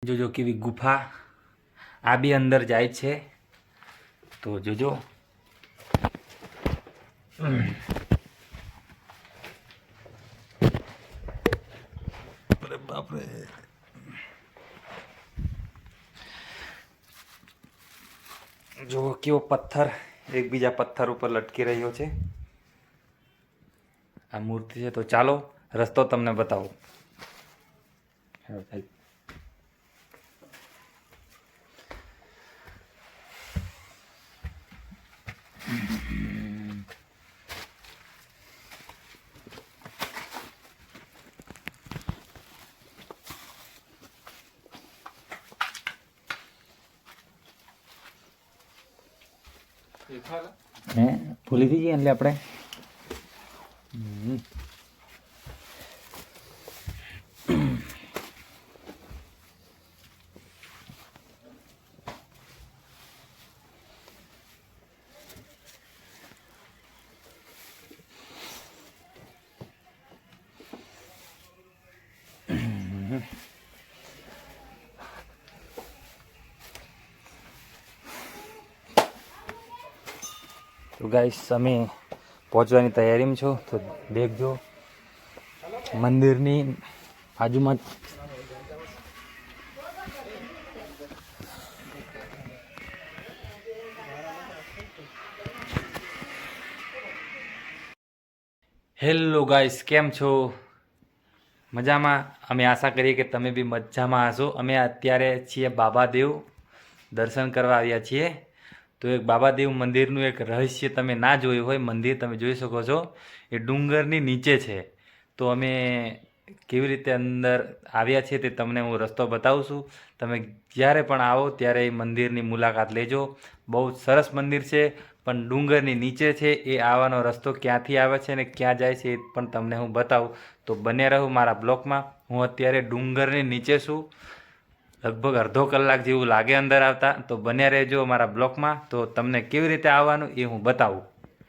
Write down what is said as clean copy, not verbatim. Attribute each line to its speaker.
Speaker 1: જોજો કેવી ગુફા આ બી અંદર જાય છે તો જોજો અરે બાપ રે જો કેવો પથ્થર એકબીજા પથ્થર ઉપર લટકી રહ્યો છે આ મૂર્તિ છે તો ચાલો રસ્તો તમને બતાવું ભૂલી જઈએ એટલે આપણે તો ગાઈસ અમે પહોંચવાની તૈયારીમાં છો તો દેખજો મંદિરની બાજુમાં હેલો ગાઈસ કેમ છો મજામાં અમે આશા કરીએ કે તમે બી મજામાં હશો અમે અત્યારે છીએ બાબાદેવ દર્શન કરવા આવ્યા છીએ તો એક બાબાદેવ મંદિરનું એક રહસ્ય તમે ના જોયું હોય મંદિર તમે જોઈ શકો છો એ ડુંગરની નીચે છે તો અમે કેવી રીતે અંદર આવ્યા છીએ તે તમને હું રસ્તો બતાવું છું તમે જ્યારે પણ આવો ત્યારે એ મંદિરની મુલાકાત લેજો બહુ સરસ મંદિર છે પણ ડુંગરની નીચે છે એ આવવાનો રસ્તો ક્યાંથી આવે છે અને ક્યાં જાય છે એ પણ તમને હું બતાવું તો બને રહું મારા બ્લોકમાં હું અત્યારે ડુંગરની નીચે છું લગભગ અડધો કલાક જેવું લાગે અંદર આવતા તો બન્યા રહેજો મારા બ્લોકમાં તો તમને કેવી રીતે આવવાનું એ હું બતાવું